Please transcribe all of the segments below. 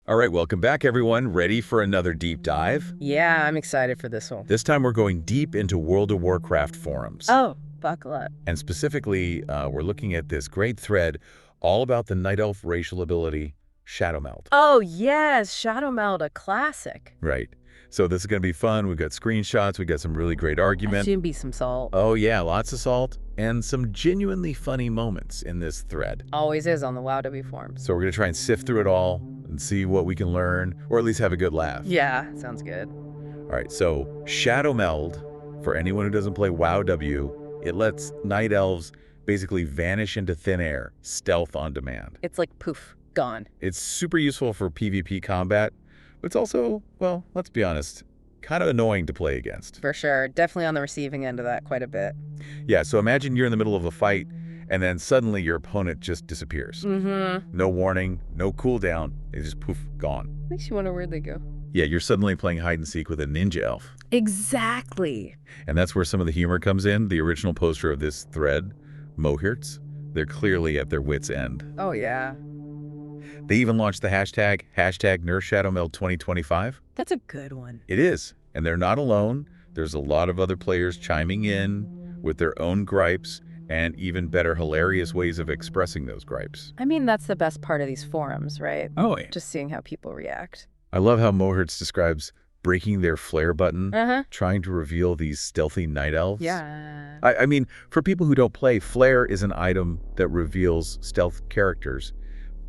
All right, welcome back, everyone. Ready for another deep dive? Yeah, I'm excited for this one. This time we're going deep into World of Warcraft forums. Oh, buckle up. And specifically, we're looking at this great thread all about the Night Elf racial ability, Shadowmeld. Oh, yes, Shadowmeld, a classic. Right. So this is going to be fun. We've got screenshots. We've got some really great argument. Should be some salt. Oh, yeah, lots of salt and some genuinely funny moments in this thread. Always is on the WoW forums. So we're going to try and sift through it all and see what we can learn, or at least have a good laugh. Yeah, sounds good. All right, so Shadowmeld, for anyone who doesn't play WoW, it lets Night Elves basically vanish into thin air, stealth on demand. It's like poof, gone. It's super useful for PvP combat, but it's also, well, let's be honest, kind of annoying to play against. For sure. Definitely on the receiving end of that quite a bit. Yeah, so imagine you're in the middle of a fight, and then suddenly your opponent just disappears. Mm-hmm. No warning, no cooldown, they just poof, gone. Makes you wonder where'd they go. Yeah, you're suddenly playing hide and seek with a ninja elf. Exactly. And that's where some of the humor comes in. The original poster of this thread, Mohirts, they're clearly at their wits' end. Oh, yeah. They even launched the hashtag Nerf Shadowmeld 2025. That's a good one. It is. And they're not alone. There's a lot of other players chiming in with their own gripes and even better hilarious ways of expressing those gripes. I mean, that's the best part of these forums, right? Oh, yeah. Just seeing how people react. I love how Mohirts describes breaking their flare button, Uh-huh. trying to reveal these stealthy night elves. Yeah. I mean, for people who don't play, flare is an item that reveals stealth characters,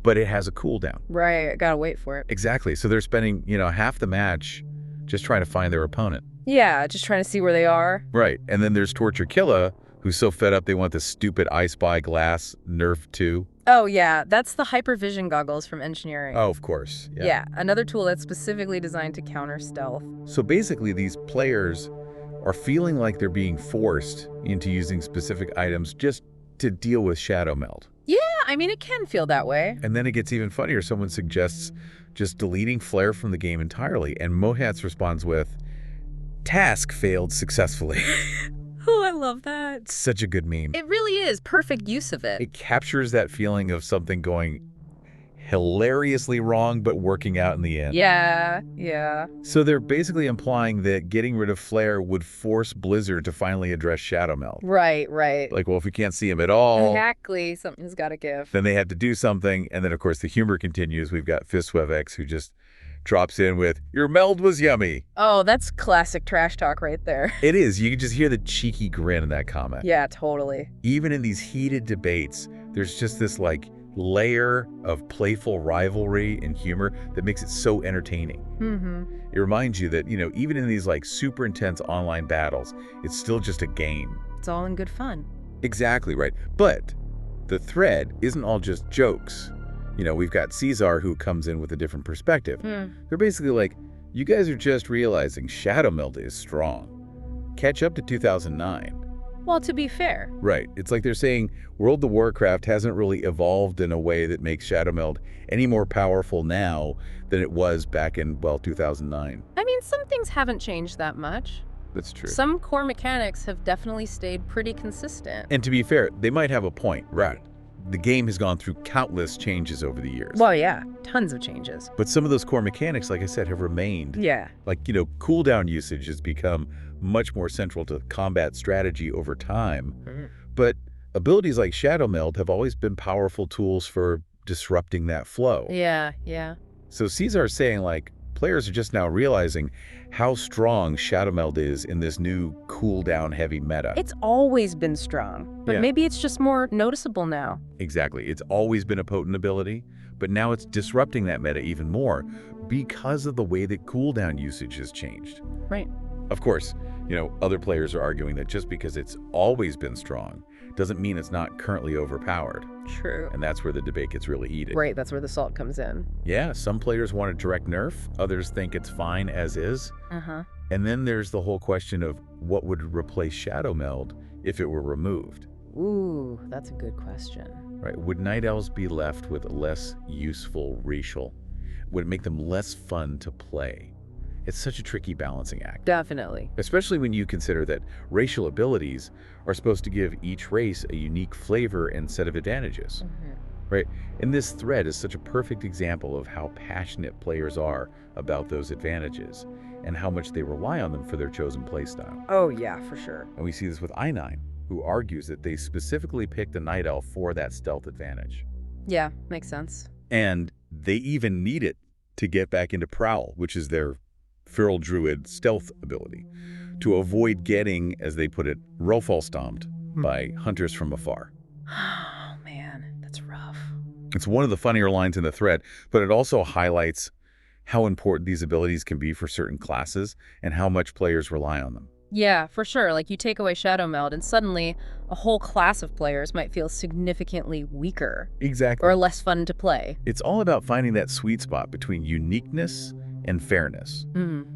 but it has a cooldown. Right, gotta wait for it. Exactly. So they're spending, half the match just trying to find their opponent. Yeah, just trying to see where they are. Right. And then there's Torture Killa, who's so fed up they want the stupid I Spy glass nerf too. Oh, yeah, that's the hypervision goggles from engineering. Oh, of course. Yeah, another tool that's specifically designed to counter stealth. So basically, these players are feeling like they're being forced into using specific items just to deal with Shadowmeld. Yeah, I mean, it can feel that way. And then it gets even funnier. Someone suggests just deleting flare from the game entirely, and Mohats responds with, "Task failed successfully." Oh, I love that. Such a good meme. It really is. Perfect use of it. It captures that feeling of something going hilariously wrong, but working out in the end. Yeah, yeah. So they're basically implying that getting rid of flare would force Blizzard to finally address Shadowmeld. Right, right. Like, well, if we can't see him at all, Exactly. Something's got to give. then they had to do something. And then, of course, the humor continues. We've got FistWebX, who just drops in with, "Your meld was yummy." Oh, that's classic trash talk right there. It is. You can just hear the cheeky grin in that comment. Yeah, totally. Even in these heated debates, there's just this, layer of playful rivalry and humor that makes it so entertaining. Mm-hmm. It reminds you that, even in these, super intense online battles, it's still just a game. It's all in good fun. Exactly right. But the thread isn't all just jokes. We've got Caesar, who comes in with a different perspective. They're basically like, you guys are just realizing Shadowmeld is strong. Catch up to 2009. Well, to be fair. Right. It's like they're saying World of Warcraft hasn't really evolved in a way that makes Shadowmeld any more powerful now than it was back in, 2009. I mean, some things haven't changed that much. That's true. Some core mechanics have definitely stayed pretty consistent. And to be fair, they might have a point. Right. The game has gone through countless changes over the years. Well, yeah, tons of changes. But some of those core mechanics, like I said, have remained. Yeah. Like, cooldown usage has become much more central to combat strategy over time. But abilities like Shadowmeld have always been powerful tools for disrupting that flow. Yeah, yeah. So Caesar's saying, players are just now realizing how strong Shadowmeld is in this new cooldown heavy meta. It's always been strong, but Yeah. maybe it's just more noticeable now. Exactly. It's always been a potent ability, but now it's disrupting that meta even more because of the way that cooldown usage has changed. Right. Of course, other players are arguing that just because it's always been strong doesn't mean it's not currently overpowered. True. And that's where the debate gets really heated. Right, that's where the salt comes in. Yeah, some players want a direct nerf, others think it's fine as is. Uh-huh. And then there's the whole question of what would replace Shadowmeld if it were removed. Ooh, that's a good question. Right? Would Night Elves be left with less useful racial? Would it make them less fun to play? It's such a tricky balancing act. Definitely. Especially when you consider that racial abilities are supposed to give each race a unique flavor and set of advantages. right? And this thread is such a perfect example of how passionate players are about those advantages and how much they rely on them for their chosen playstyle. Oh, yeah, for sure. And we see this with I9, who argues that they specifically picked the Night Elf for that stealth advantage. Yeah, makes sense. And they even need it to get back into Prowl, which is their feral druid stealth ability, to avoid getting, as they put it, rollfall stomped by hunters from afar. Oh, man, that's rough. It's one of the funnier lines in the thread, but it also highlights how important these abilities can be for certain classes and how much players rely on them. Yeah, for sure. Like, you take away Shadowmeld, and suddenly a whole class of players might feel significantly weaker Exactly. or less fun to play. It's all about finding that sweet spot between uniqueness and fairness,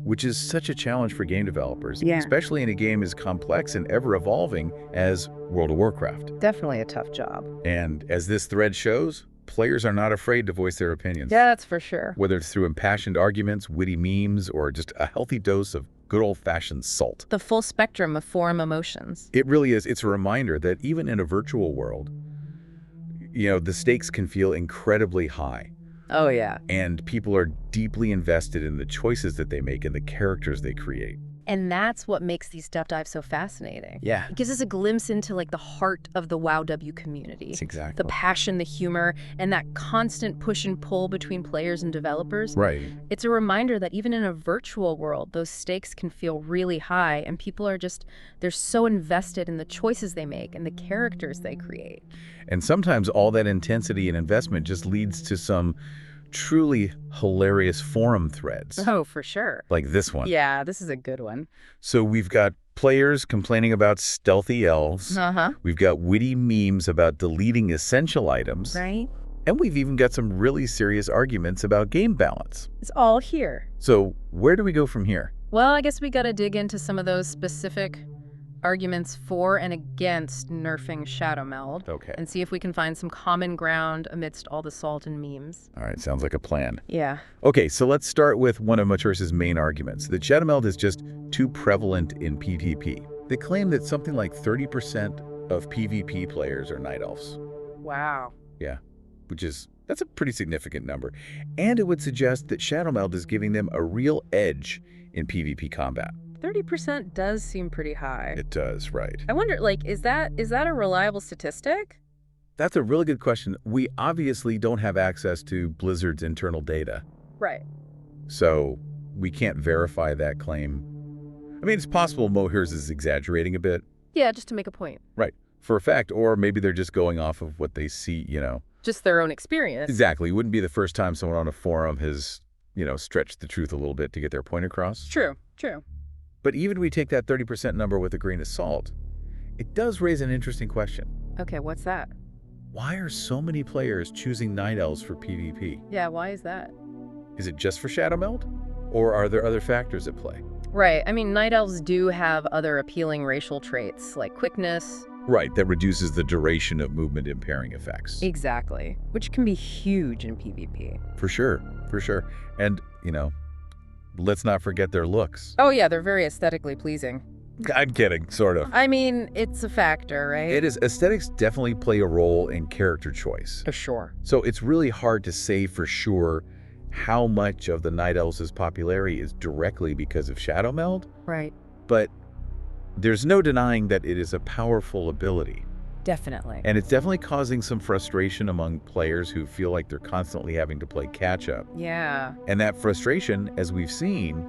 which is such a challenge for game developers, especially in a game as complex and ever-evolving as World of Warcraft. Definitely a tough job. And as this thread shows, players are not afraid to voice their opinions. Yeah, that's for sure. Whether it's through impassioned arguments, witty memes, or just a healthy dose of good old-fashioned salt. The full spectrum of forum emotions. It really is. It's a reminder that even in a virtual world, the stakes can feel incredibly high. Oh, yeah. And people are deeply invested in the choices that they make and the characters they create. And that's what makes these depth dives so fascinating. Yeah. It gives us a glimpse into like the heart of the WoW community. That's exactly. The passion, the humor, and that constant push and pull between players and developers. Right. It's a reminder that even in a virtual world, those stakes can feel really high, and people are they're so invested in the choices they make and the characters they create. And sometimes all that intensity and investment just leads to some truly hilarious forum threads. Oh, for sure. Like this one. Yeah, this is a good one. So we've got players complaining about stealthy elves. We've got witty memes about deleting essential items. Right? And we've even got some really serious arguments about game balance. It's all here. So where do we go from here? Well, I guess we got to dig into some of those specific arguments for and against nerfing Shadowmeld. Okay. And see if we can find some common ground amidst all the salt and memes. All right, sounds like a plan. Yeah. Okay, so let's start with one of Matursa's main arguments, that Shadowmeld is just too prevalent in PvP. They claim that something like 30% of PvP players are Night Elves. Wow. Yeah, that's a pretty significant number. And it would suggest that Shadowmeld is giving them a real edge in PvP combat. 30% does seem pretty high. It does, right. I wonder, is that a reliable statistic? That's a really good question. We obviously don't have access to Blizzard's internal data. Right. So we can't verify that claim. I mean, it's possible Mohir's is exaggerating a bit. Yeah, just to make a point. Right. For a fact, or maybe they're just going off of what they see, Just their own experience. Exactly. It wouldn't be the first time someone on a forum has, stretched the truth a little bit to get their point across. True. But even if we take that 30% number with a grain of salt, it does raise an interesting question. Okay, what's that? Why are so many players choosing Night Elves for PvP? Yeah, why is that? Is it just for Shadowmeld? Or are there other factors at play? Right. I mean, Night Elves do have other appealing racial traits, like quickness. Right, that reduces the duration of movement impairing effects. Exactly. Which can be huge in PvP. For sure. And, let's not forget their looks. Oh, yeah, they're very aesthetically pleasing. I'm kidding, sort of. I mean, it's a factor, right? It is. Aesthetics definitely play a role in character choice. For sure. So it's really hard to say for sure how much of the Night Elves' popularity is directly because of Shadowmeld. Right. But there's no denying that it is a powerful ability. Definitely. And it's definitely causing some frustration among players who feel like they're constantly having to play catch-up. Yeah. And that frustration, as we've seen,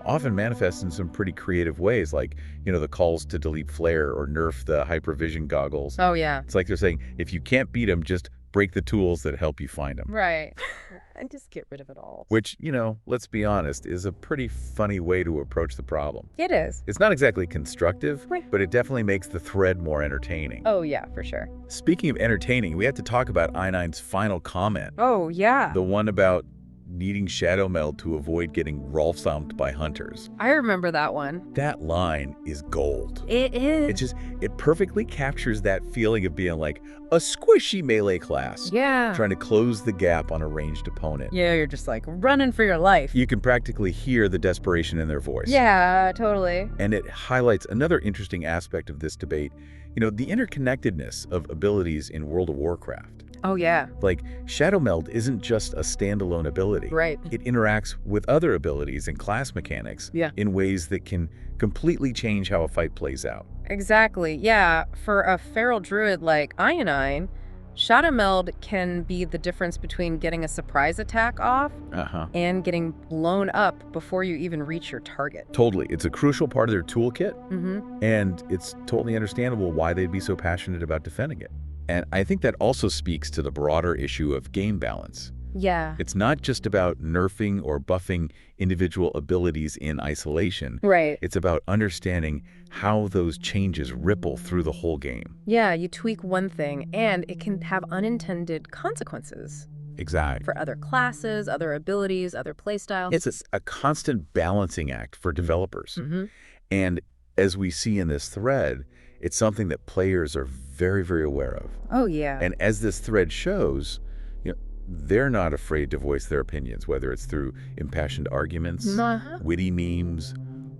often manifests in some pretty creative ways, like, the calls to delete flare or nerf the hypervision goggles. Oh, yeah. It's like they're saying, if you can't beat them, just break the tools that help you find them. Right. And just get rid of it all. Which, let's be honest, is a pretty funny way to approach the problem. It is. It's not exactly constructive, Right. but it definitely makes the thread more entertaining. Oh, yeah, for sure. Speaking of entertaining, we have to talk about I9's final comment. Oh, yeah. The one about needing Shadowmeld to avoid getting roll-stomped by hunters. I remember that one. That line is gold. It is. It perfectly captures that feeling of being like a squishy melee class. Yeah. Trying to close the gap on a ranged opponent. Yeah, you're just like running for your life. You can practically hear the desperation in their voice. Yeah, totally. And it highlights another interesting aspect of this debate, the interconnectedness of abilities in World of Warcraft. Oh, yeah. Like, Shadowmeld isn't just a standalone ability. Right. It interacts with other abilities and class mechanics Yeah. in ways that can completely change how a fight plays out. Exactly. Yeah. For a feral druid like Ionine, Shadowmeld can be the difference between getting a surprise attack off Uh-huh. and getting blown up before you even reach your target. Totally. It's a crucial part of their toolkit, Mm-hmm. and it's totally understandable why they'd be so passionate about defending it. And I think that also speaks to the broader issue of game balance. Yeah. It's not just about nerfing or buffing individual abilities in isolation. Right. It's about understanding how those changes ripple through the whole game. Yeah, you tweak one thing, and it can have unintended consequences Exactly. for other classes, other abilities, other playstyles. It's a constant balancing act for developers. Mm-hmm. And as we see in this thread, it's something that players are very, very aware of. Oh, yeah. And as this thread shows, they're not afraid to voice their opinions, whether it's through impassioned arguments, Uh-huh. witty memes,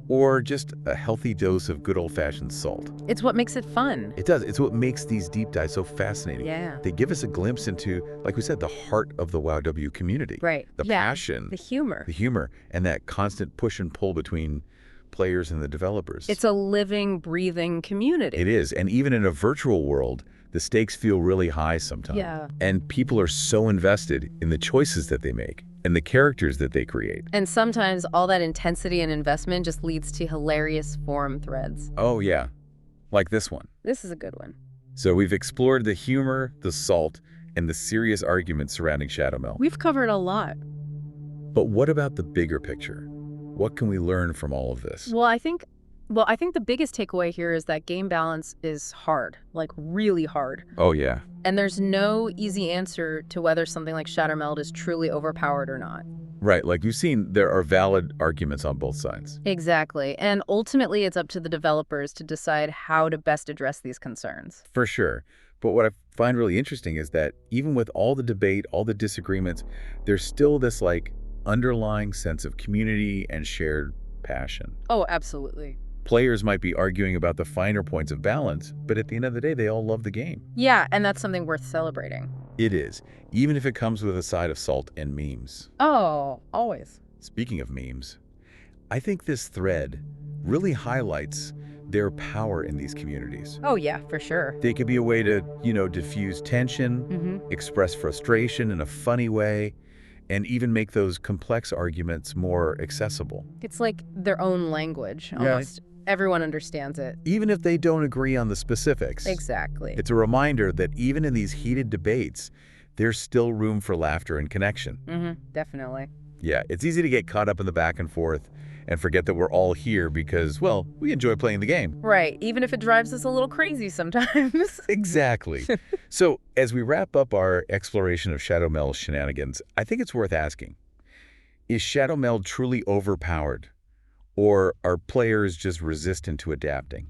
or just a healthy dose of good old-fashioned salt. It's what makes it fun. It does. It's what makes these deep dives so fascinating. Yeah. They give us a glimpse into, like we said, the heart of the WoW community. Right. The Yeah. passion, The humor. the humor, and that constant push and pull between players and the developers. It's a living, breathing community. It is. And even in a virtual world, the stakes feel really high sometimes. Yeah. And people are so invested in the choices that they make and the characters that they create. And sometimes all that intensity and investment just leads to hilarious forum threads. Oh, yeah. Like this one. This is a good one. So we've explored the humor, the salt, and the serious arguments surrounding Shadowmeld. We've covered a lot. But what about the bigger picture? What can we learn from all of this? Well, I think the biggest takeaway here is that game balance is hard, like really hard. Oh, yeah. And there's no easy answer to whether something like Shadowmeld is truly overpowered or not. Right. Like you've seen, there are valid arguments on both sides. Exactly. And ultimately, it's up to the developers to decide how to best address these concerns. For sure. But what I find really interesting is that even with all the debate, all the disagreements, there's still this underlying sense of community and shared passion. Oh, absolutely. Players might be arguing about the finer points of balance, but at the end of the day, they all love the game. Yeah, and that's something worth celebrating. It is, even if it comes with a side of salt and memes. Oh, always. Speaking of memes, I think this thread really highlights their power in these communities. Oh, yeah, for sure. They could be a way to, diffuse tension, express frustration in a funny way, and even make those complex arguments more accessible. It's like their own language, almost. Everyone understands it. Even if they don't agree on the specifics. Exactly. It's a reminder that even in these heated debates, there's still room for laughter and connection. Definitely. Yeah, it's easy to get caught up in the back and forth and forget that we're all here because, well, we enjoy playing the game. Right, even if it drives us a little crazy sometimes. Exactly. So as we wrap up our exploration of Shadowmeld's shenanigans, I think it's worth asking, is Shadowmeld truly overpowered? Or are players just resistant to adapting?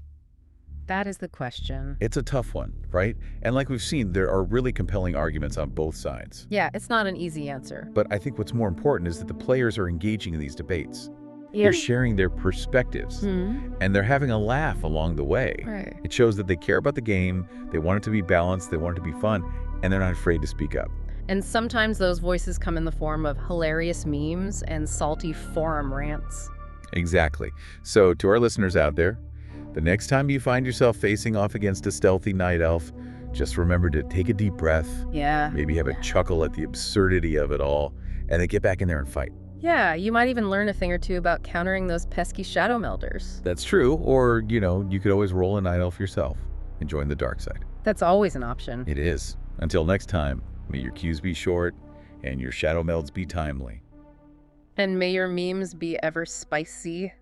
That is the question. It's a tough one, right? And like we've seen, there are really compelling arguments on both sides. Yeah, it's not an easy answer. But I think what's more important is that the players are engaging in these debates. Yeah. They're sharing their perspectives, and they're having a laugh along the way. Right. It shows that they care about the game, they want it to be balanced, they want it to be fun, and they're not afraid to speak up. And sometimes those voices come in the form of hilarious memes and salty forum rants. Exactly. So to our listeners out there, the next time you find yourself facing off against a stealthy night elf, just remember to take a deep breath, Yeah. maybe have a chuckle at the absurdity of it all, and then get back in there and fight. Yeah, you might even learn a thing or two about countering those pesky Shadowmelders. That's true, or, you could always roll a night elf yourself and join the dark side. That's always an option. It is. Until next time, may your queues be short and your Shadowmelds be timely. And may your memes be ever spicy.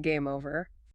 Game over.